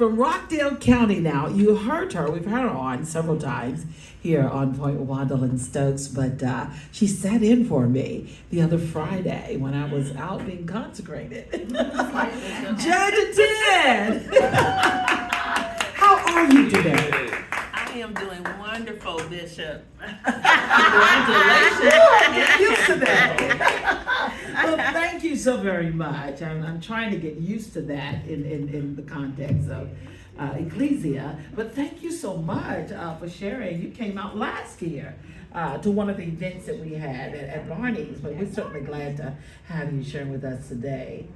from Rockdale County now. You heard her. We've heard her on several times here on Point with Juandolyn Stokes, but she sat in for me the other Friday when I was out being consecrated. Judge Aten! How are you today? I am doing wonderful, Bishop. Congratulations. Get used to that. Well, thank you so very much. I'm trying to get used to that in the context of Ecclesia. But thank you so much for sharing. You came out last year to one of the events that we had at Barney's, but we're certainly glad to have you sharing with us today.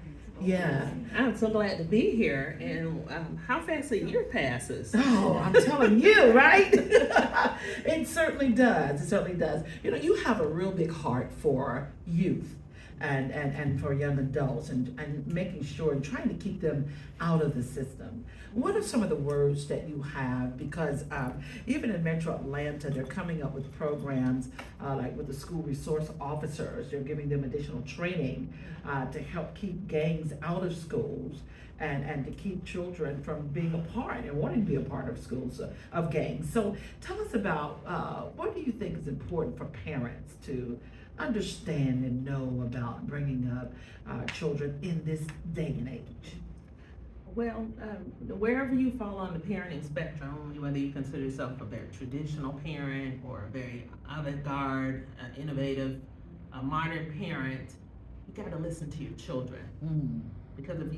Yeah. I'm so glad to be here. And how fast a year passes. Oh, I'm telling you, right? It certainly does. It certainly does. You know, you have a real big heart for youth and for young adults and making sure and trying to keep them out of the system. What are some of the words that you have? Because even in Metro Atlanta, they're coming up with programs like with the school resource officers. They're giving them additional training to help keep gangs out of schools and to keep children from being a part and wanting to be a part of schools, of gangs. So tell us about what do you think is important for parents to understand and know about bringing up children in this day and age? Well, wherever you fall on the parenting spectrum, whether you consider yourself a very traditional parent or a very avant-garde, innovative, modern parent, you got to listen to your children. Because if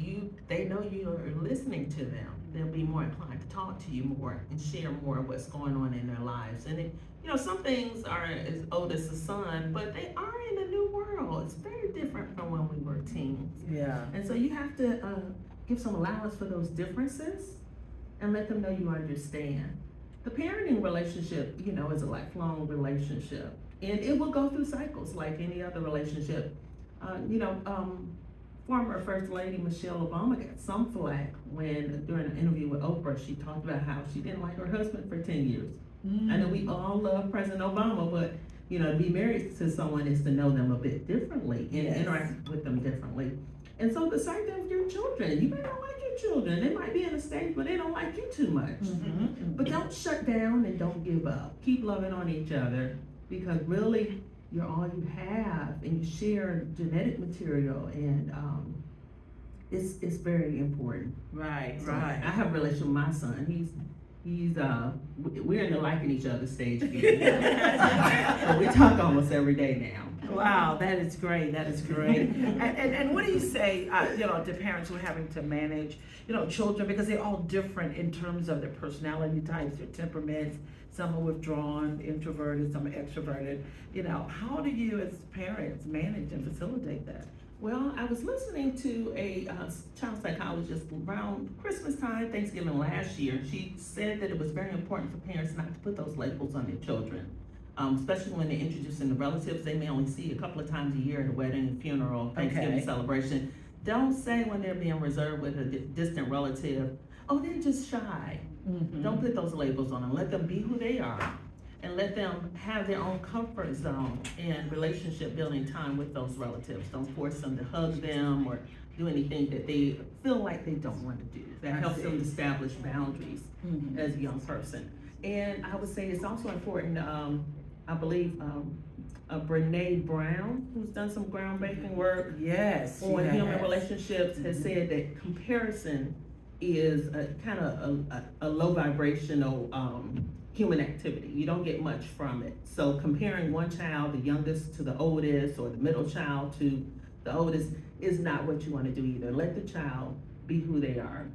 they know you are listening to them, they'll be more inclined to talk to you more and share more of what's going on in their lives. And some things are as old as the sun, but they are in a new world. It's very different from when we were teens. Yeah. And so you have to give some allowance for those differences and let them know you understand. The parenting relationship, is a lifelong relationship, and it will go through cycles like any other relationship. Former First Lady Michelle Obama got some flack when, during an interview with Oprah, she talked about how she didn't like her husband for 10 years. I know we all love President Obama, but to be married to someone is to know them a bit differently and interact with them differently. And so the same thing with your children. You may not like your children. They might be in a stage where they don't like you too much. But don't shut down and don't give up. Keep loving on each other, because really you're all you have, and you share genetic material, and it's very important. Right. I have a relationship with my son. He's we're in the liking each other stage again. So we talk almost every day now. Wow, that is great. That is great. And what do you say, to parents who are having to manage, children, because they're all different in terms of their personality types, their temperaments. Some are withdrawn, introverted, some are extroverted. How do you as parents manage and facilitate that? Well, I was listening to a child psychologist around Christmas time, Thanksgiving last year. She said that it was very important for parents not to put those labels on their children, especially when they're introducing the relatives they may only see a couple of times a year at a wedding, funeral, Thanksgiving celebration. Don't say when they're being reserved with a distant relative, oh, they're just shy. Don't put those labels on them. Let them be who they are, and let them have their own comfort zone and relationship building time with those relatives. Don't force them to hug them or do anything that they feel like they don't want to do. That helps them establish boundaries as a young person. And I would say it's also important, I believe, Brene Brown, who's done some groundbreaking work on human relationships, has said that comparison is a low vibrational human activity. You don't get much from it. So comparing one child, the youngest, to the oldest, or the middle child to the oldest, is not what you want to do either. Let the child be who they are.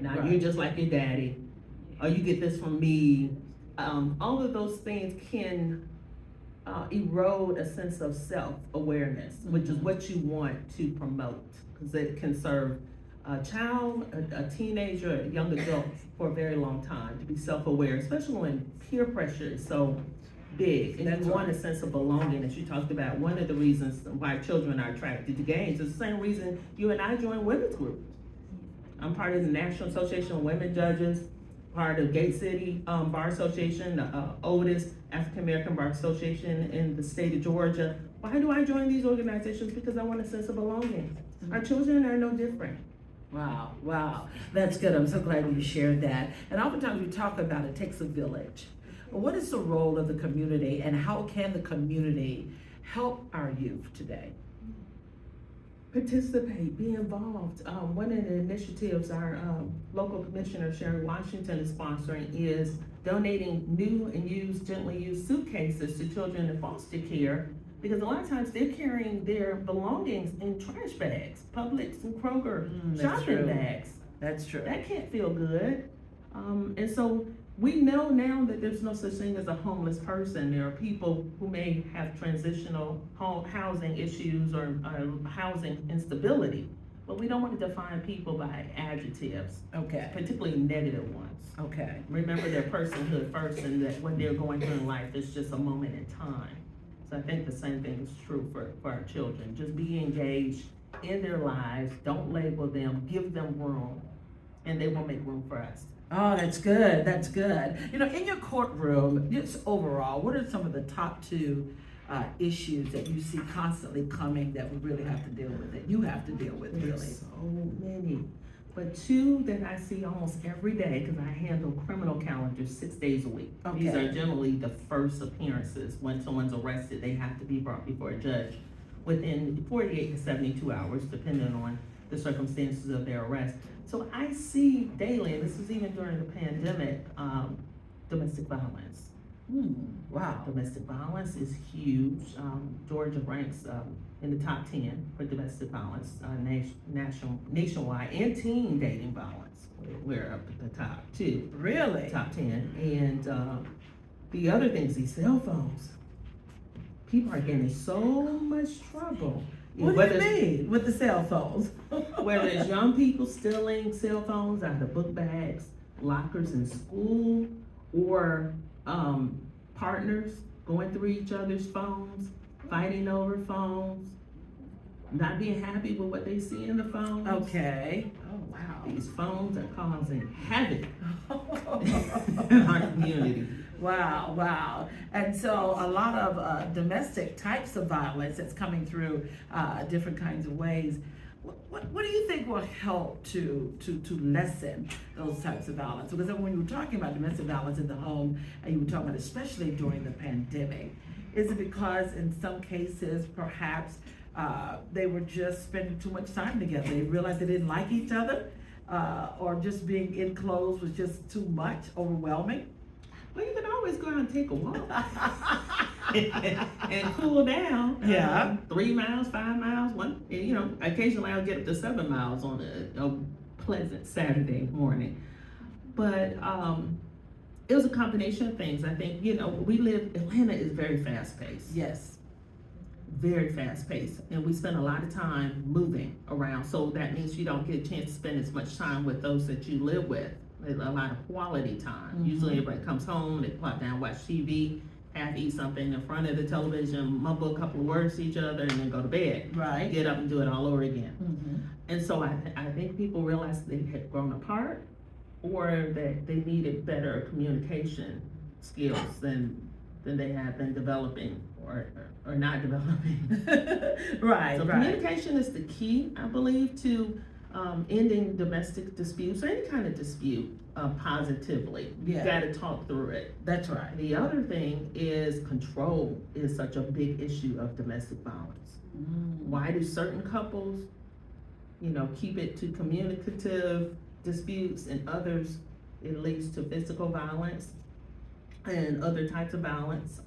Now, you're just like your daddy, or you get this from me. All of those things can erode a sense of self-awareness, which is what you want to promote, because it can serve a child, a teenager, a young adult for a very long time to be self-aware, especially when peer pressure is so big and you want a sense of belonging. As you talked about, one of the reasons why children are attracted to gangs is the same reason you and I join women's groups. I'm part of the National Association of Women Judges, part of Gate City Bar Association, the oldest African-American bar association in the state of Georgia. Why do I join these organizations? Because I want a sense of belonging. Our children are no different. Wow, wow. That's good. I'm so glad you shared that. And oftentimes we talk about it takes a village. What is the role of the community and how can the community help our youth today? Participate, be involved. One of the initiatives our local commissioner, Sherry Washington, is sponsoring is donating new and used, gently used suitcases to children in foster care, because a lot of times they're carrying their belongings in trash bags, Publix and Kroger That's shopping true. bags. That's true. That can't feel good. And so we know now that there's no such thing as a homeless person. There are people who may have transitional housing issues or housing instability, but we don't want to define people by adjectives, Okay. particularly negative ones. Okay. Remember their personhood first, and that what they're going through in life is just a moment in time. So I think the same thing is true for our children. Just be engaged in their lives, don't label them, give them room, and they will make room for us. Oh, that's good. That's good. You know, in your courtroom, just overall, what are some of the top two issues that you see constantly coming that we really have to deal with, that you have to deal with, really? There's so many. But two that I see almost every day, because I handle criminal calendars 6 days a week. Okay. These are generally the first appearances. When someone's arrested, they have to be brought before a judge within 48 to 72 hours, depending on the circumstances of their arrest. So I see daily, and this was even during the pandemic, domestic violence. Wow. Domestic violence is huge. Georgia ranks in the top 10 for domestic violence nationwide, and teen dating violence. We're up at the top 2. Really? Top 10. And the other things, these cell phones. People are getting in so much trouble. What do you mean with the cell phones? Whether it's young people stealing cell phones out of book bags, lockers in school, or partners going through each other's phones, fighting over phones, not being happy with what they see in the phones. Okay. Oh, wow. These phones are causing havoc in our community. Wow, wow. And so a lot of domestic types of violence that's coming through different kinds of ways. What do you think will help to lessen those types of violence? Because when you were talking about domestic violence in the home, and you were talking about especially during the pandemic, is it because in some cases perhaps they were just spending too much time together? They realized they didn't like each other, or just being enclosed was just too much, overwhelming? Well, you can always go out and take a walk and cool down. Yeah. 3 miles, 5 miles, occasionally I'll get up to 7 miles on a pleasant Saturday morning. But it was a combination of things. I think, Atlanta is very fast paced. Yes. Very fast paced. And we spend a lot of time moving around. So that means you don't get a chance to spend as much time with those that you live with. A lot of quality time. Mm-hmm. Usually everybody comes home, they plop down, watch TV, half eat something in front of the television, mumble a couple of words to each other, and then go to bed. Right. Get up and do it all over again. Mm-hmm. And so I think people realized they had grown apart, or that they needed better communication skills than they had been developing or not developing. Right, So right. communication is the key, I believe, to ending domestic disputes or any kind of dispute positively. You Yeah. gotta talk through it. That's right. The other thing is control is such a big issue of domestic violence. Why do certain couples, keep it to communicative disputes, and others it leads to physical violence and other types of violence?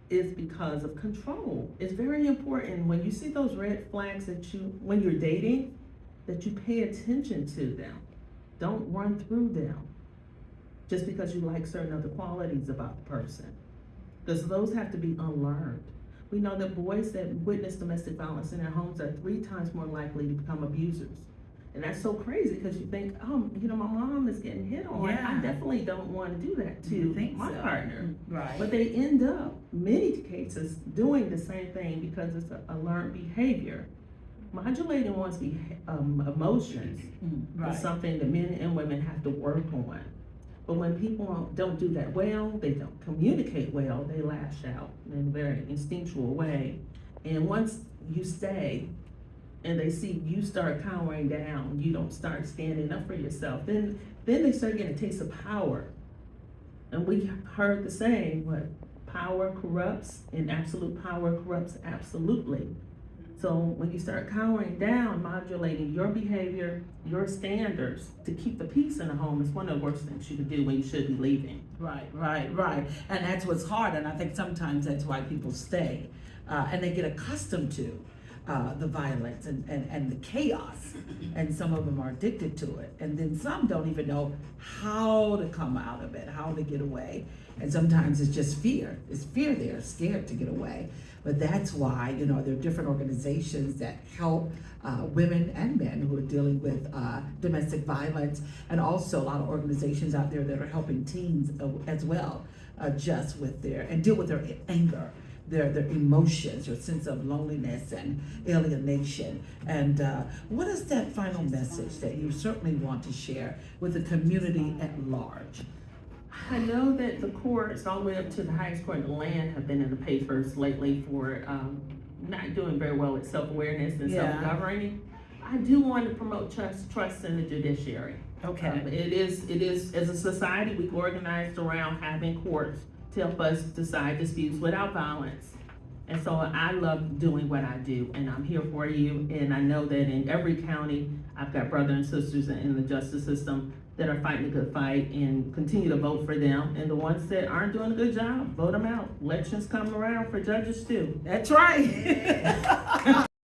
Is because of control. It's very important when you see those red flags when you're dating, that you pay attention to them. Don't run through them just because you like certain other qualities about the person, because those have to be unlearned. We know that boys that witness domestic violence in their homes are 3 times more likely to become abusers. And that's so crazy, because you think, my mom is getting hit on. Yeah. I definitely don't want to do that You to think my so. partner. Right. But they end up, many cases, doing the same thing because it's a learned behavior. Modulating one's emotions Right. is something that men and women have to work on. But when people don't do that well, they don't communicate well, they lash out in a very instinctual way. And once you stay, and they see you start cowering down, you don't start standing up for yourself, then they start getting a taste of power. And we heard the saying, what, power corrupts, and absolute power corrupts absolutely. So when you start cowering down, modulating your behavior, your standards to keep the peace in the home is one of the worst things you can do when you should be leaving. Right. And that's what's hard, and I think sometimes that's why people stay. And they get accustomed to the violence and the chaos, and some of them are addicted to it. And then some don't even know how to come out of it, how to get away. And sometimes it's just fear. It's fear, they're scared to get away. But that's why, there are different organizations that help women and men who are dealing with domestic violence, and also a lot of organizations out there that are helping teens as well adjust with and deal with their anger, their emotions, their sense of loneliness and alienation. And what is that final message that you certainly want to share with the community at large? I know that the courts, all the way up to the highest court in the land, have been in the papers lately for not doing very well with self-awareness and self-governing. I do want to promote trust in the judiciary. Okay. It is, as a society, we've organized around having courts to help us decide disputes without violence. And so I love doing what I do, and I'm here for you. And I know that in every county, I've got brothers and sisters in the justice system that are fighting a good fight, and continue to vote for them. And the ones that aren't doing a good job, vote them out. Elections come around for judges too. That's right.